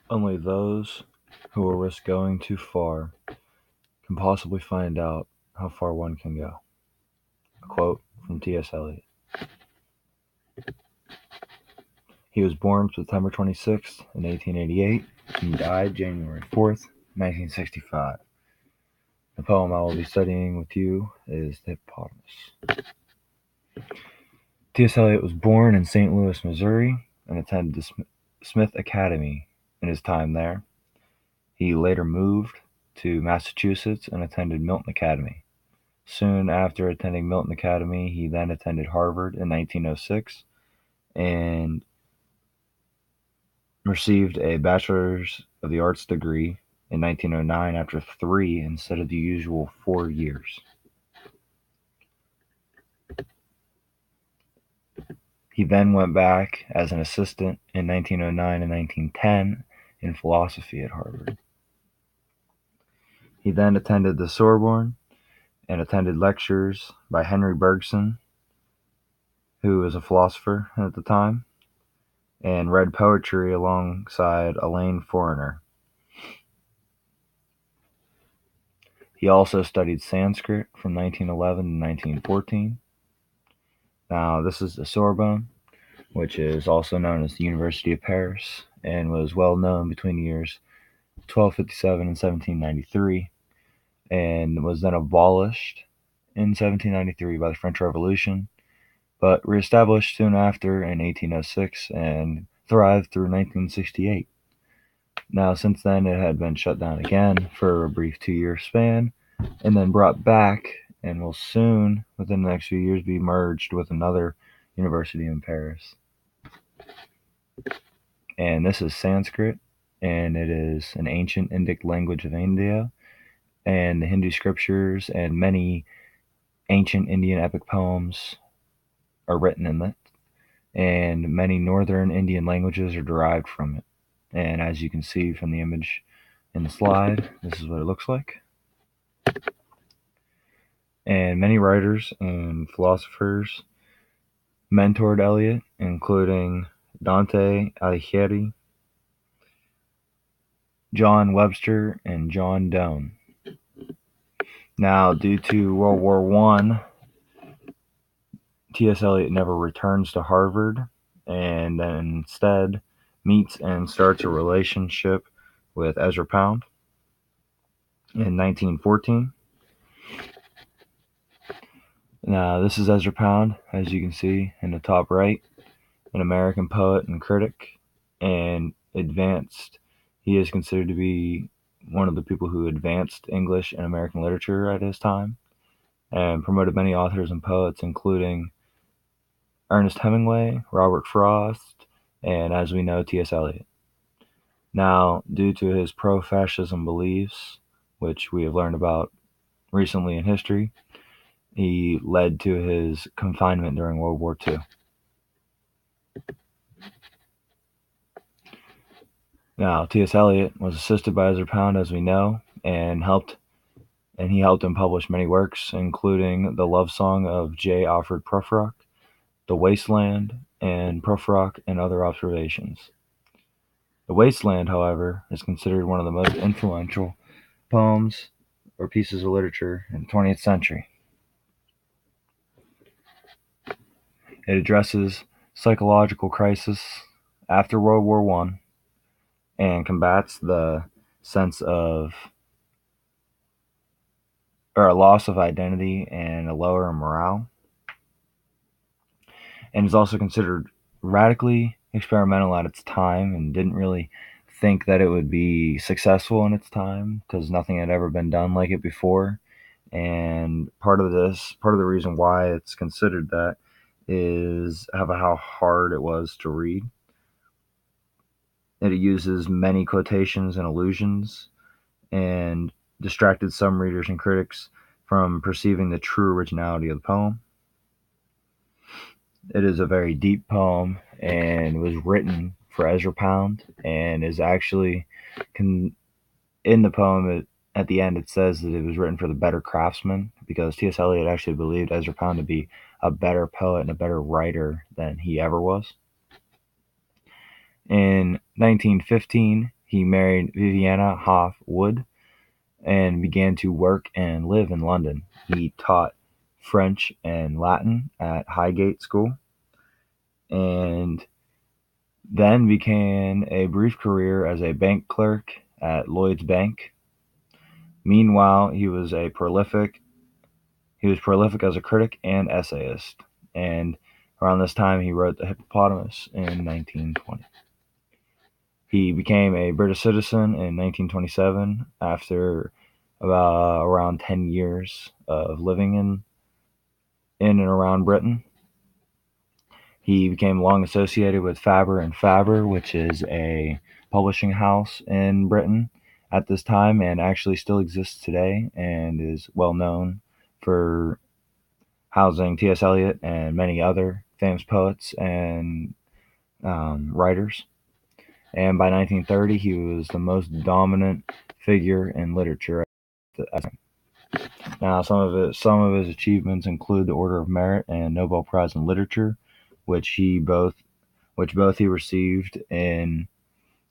Only those who will risk going too far can possibly find out how far one can go. A quote from T.S. Eliot. He was born September 26th in 1888 and died January 4th, 1965. The poem I will be studying with you is The Hippopotamus. T.S. Eliot was born in St. Louis, Missouri, and attended the Smith Academy in his time there. He later moved to Massachusetts and attended Milton Academy. Soon after attending Milton Academy, he then attended Harvard in 1906 and received a Bachelor's of the Arts degree in 1909 after 3 instead of the usual 4 years. He then went back as an assistant in 1909 and 1910 in philosophy at Harvard. He then attended the Sorbonne and attended lectures by Henry Bergson, who was a philosopher at the time, and read poetry alongside Elaine Foreigner. He also studied Sanskrit from 1911 to 1914. Now, this is the Sorbonne, which is also known as the University of Paris, and was well known between the years 1257 and 1793, and was then abolished in 1793 by the French Revolution, but reestablished soon after in 1806 and thrived through 1968. Now, since then, it had been shut down again for a brief 2-year span, and then brought back, and will soon, within the next few years, be merged with another university in Paris. And this is Sanskrit, and it is an ancient Indic language of India, and the Hindu scriptures and many ancient Indian epic poems are written in it, and many northern Indian languages are derived from it. And as you can see from the image in the slide, this is what it looks like. And many writers and philosophers mentored Eliot, including Dante Alighieri, John Webster, and John Donne. Now, due to World War I, T.S. Eliot never returns to Harvard, and then instead meets and starts a relationship with Ezra Pound in 1914. Now, this is Ezra Pound, as you can see in the top right, an American poet and critic, and advanced. He is considered to be one of the people who advanced English and American literature at his time, and promoted many authors and poets, including Ernest Hemingway, Robert Frost, and, as we know, T.S. Eliot. Now, due to his pro-fascism beliefs, which we have learned about recently in history, he led to his confinement during World War II. Now, T.S. Eliot was assisted by Ezra Pound, as we know, and he helped him publish many works, including the love song of J. Alfred Prufrock, The Wasteland, and Prufrock and Other Observations. The Wasteland, however, is considered one of the most influential poems or pieces of literature in the 20th century. It addresses psychological crisis after World War I and combats the sense of a loss of identity and a lower morale, and is also considered radically experimental at its time, and didn't really think that it would be successful in its time because nothing had ever been done like it before. And part of the reason why it's considered that is how hard it was to read. It uses many quotations and allusions, and distracted some readers and critics from perceiving the true originality of the poem. It is a very deep poem and was written for Ezra Pound, and is actually in the poem, at the end, it says that it was written for the better craftsman, because T.S. Eliot actually believed Ezra Pound to be a better poet and a better writer than he ever was. In 1915, he married Viviana Hoff Wood and began to work and live in London. He taught French and Latin at Highgate School and then began a brief career as a bank clerk at Lloyd's Bank. Meanwhile, he was prolific as a critic and essayist, and around this time he wrote The Hippopotamus in 1920. He became a British citizen in 1927 after around 10 years of living in and around Britain. He became long associated with Faber and Faber, which is a publishing house in Britain at this time and actually still exists today and is well known for housing T.S. Eliot and many other famous poets and writers. And by 1930, he was the most dominant figure in literature. Now, some of his achievements include the Order of Merit and Nobel Prize in Literature, which both he received in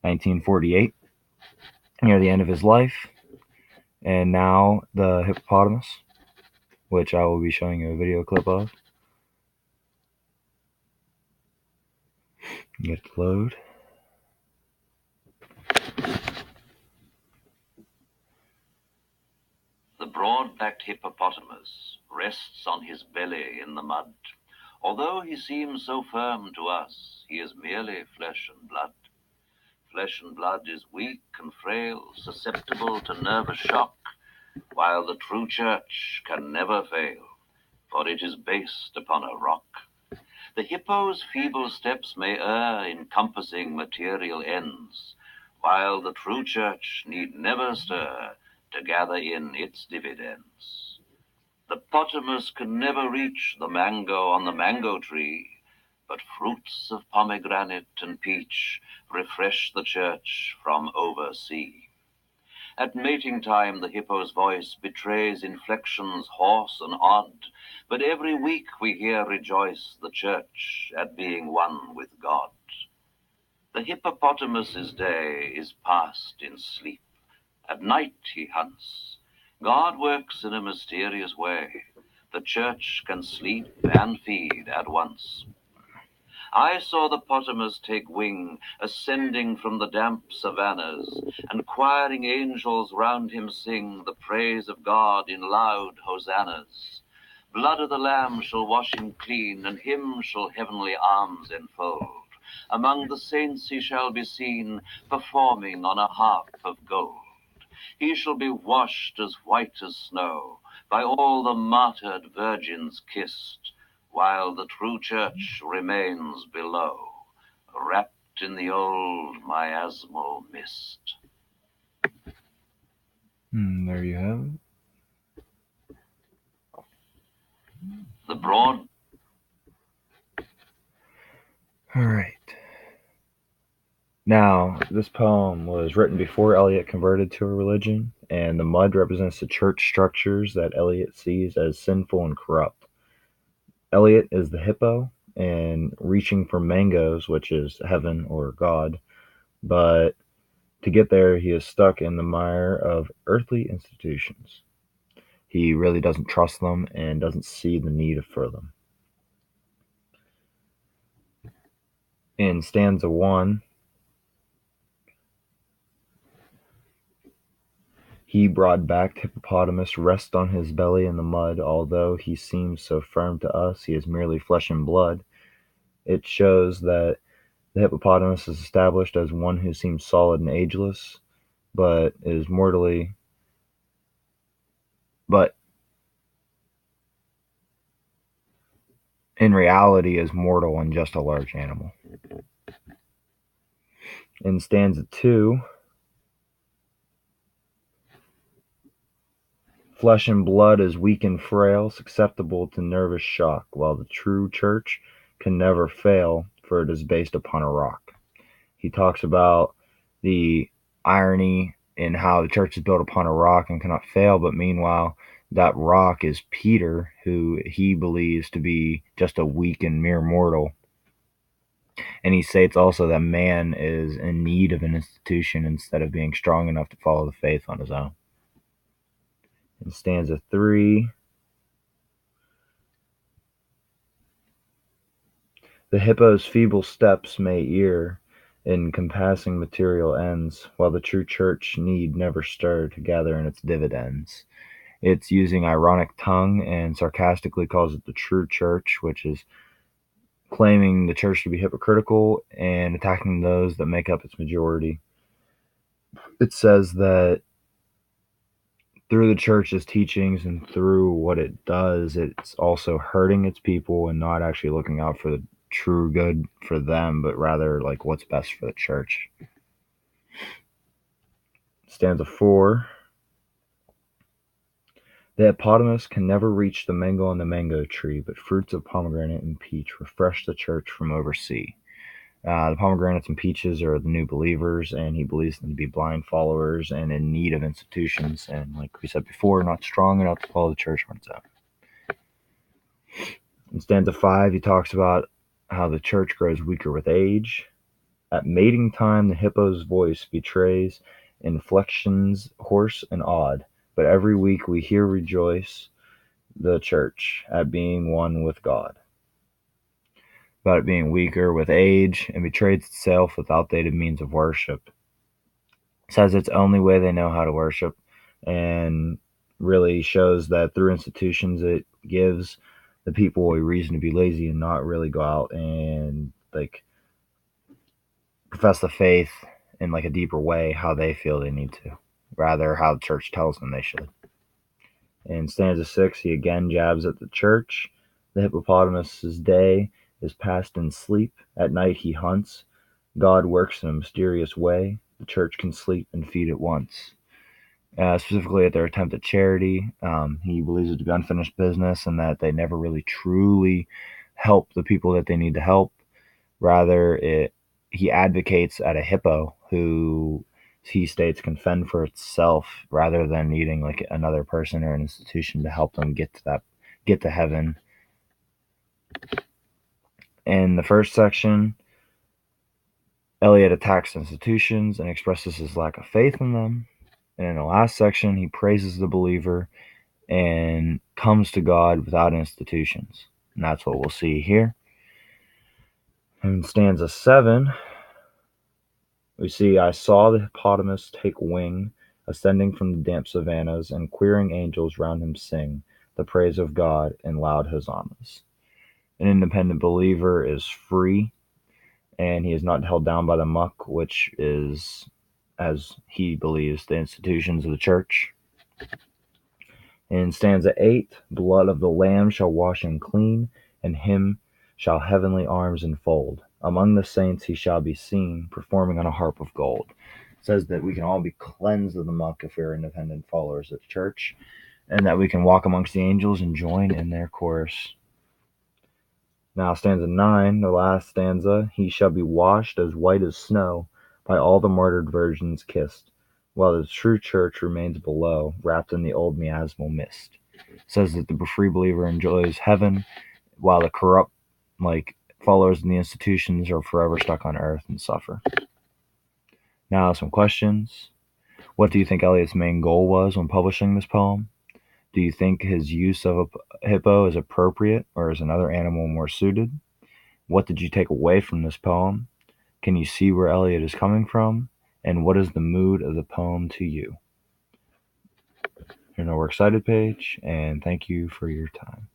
1948, near the end of his life. And now The Hippopotamus, which I will be showing you a video clip of. Get it to load. The broad-backed hippopotamus rests on his belly in the mud. Although he seems so firm to us, he is merely flesh and blood. Flesh and blood is weak and frail, susceptible to nervous shock, while the true church can never fail, for it is based upon a rock. The hippo's feeble steps may err in compassing material ends, while the true church need never stir to gather in its dividends. The potamus can never reach the mango on the mango tree, but fruits of pomegranate and peach refresh the church from oversea. At mating time the hippo's voice betrays inflections hoarse and odd, but every week we hear rejoice the church at being one with God. The hippopotamus's day is passed in sleep. At night he hunts. God works in a mysterious way. The church can sleep and feed at once. I saw the potamus take wing, ascending from the damp savannas, and choiring angels round him sing the praise of God in loud hosannas. Blood of the Lamb shall wash him clean, and him shall heavenly arms enfold. Among the saints he shall be seen, performing on a harp of gold. He shall be washed as white as snow, by all the martyred virgins kissed, while the true church remains below, wrapped in the old miasmal mist. There you have it. The broad... All right. Now, this poem was written before Elliot converted to a religion, and the mud represents the church structures that Elliot sees as sinful and corrupt. Elliot is the hippo and reaching for mangoes, which is heaven or God, but to get there, he is stuck in the mire of earthly institutions. He really doesn't trust them and doesn't see the need for them. In stanza 1, he broad-backed hippopotamus rests on his belly in the mud. Although he seems so firm to us, he is merely flesh and blood. It shows that the hippopotamus is established as one who seems solid and ageless, but in reality is mortal and just a large animal. In stanza 2, flesh and blood is weak and frail, susceptible to nervous shock, while the true church can never fail, for it is based upon a rock. He talks about the irony in how the church is built upon a rock and cannot fail, but meanwhile, that rock is Peter, who he believes to be just a weak and mere mortal. And he states also that man is in need of an institution instead of being strong enough to follow the faith on his own. In stanza 3, the hippo's feeble steps may ear in compassing material ends, while the true church need never stir to gather in its dividends. It's using ironic tongue and sarcastically calls it the true church, which is claiming the church to be hypocritical and attacking those that make up its majority. It says that through the church's teachings and through what it does, it's also hurting its people and not actually looking out for the true good for them, but rather like what's best for the church. Stanza 4. The hippopotamus can never reach the mango on the mango tree, but fruits of pomegranate and peach refresh the church from oversea. The pomegranates and peaches are the new believers, and he believes them to be blind followers and in need of institutions, and like we said before, not strong enough to follow the church on its own. In stanza 5, he talks about how the church grows weaker with age. At mating time, the hippo's voice betrays inflections hoarse and odd, but every week we hear rejoice the church at being one with God. About it being weaker with age and betrays itself with outdated means of worship. It says it's the only way they know how to worship, and really shows that through institutions it gives the people a reason to be lazy and not really go out and like profess the faith in like a deeper way how they feel they need to, rather how the church tells them they should. In stanza 6, he again jabs at the church. The hippopotamus's day is passed in sleep. At night he hunts. God works in a mysterious way. The church can sleep and feed at once. Specifically at their attempt at charity, he believes it to be unfinished business and that they never really truly help the people that they need to help. Rather, he advocates at a hippo who he states can fend for itself rather than needing like another person or an institution to help them get to heaven. In the first section, Elliot attacks institutions and expresses his lack of faith in them. And in the last section, he praises the believer and comes to God without institutions. And that's what we'll see here. In stanza 7, we see, I saw the hippopotamus take wing, ascending from the damp savannas, and queering angels round him sing the praise of God in loud hosannas. An independent believer is free, and he is not held down by the muck, which is, as he believes, the institutions of the church. In stanza 8, blood of the Lamb shall wash him clean, and him shall heavenly arms enfold. Among the saints he shall be seen, performing on a harp of gold. It says that we can all be cleansed of the muck if we're independent followers of the church, and that we can walk amongst the angels and join in their chorus. Now stanza 9, the last stanza, he shall be washed as white as snow, by all the martyred virgins kissed, while the true church remains below, wrapped in the old miasmal mist. It says that the free believer enjoys heaven, while the corrupt, like followers in the institutions, are forever stuck on earth and suffer. Now some questions. What do you think Eliot's main goal was when publishing this poem? Do you think his use of a hippo is appropriate, or is another animal more suited? What did you take away from this poem? Can you see where Elliot is coming from? And what is the mood of the poem to you? Here's our Works Cited page, and thank you for your time.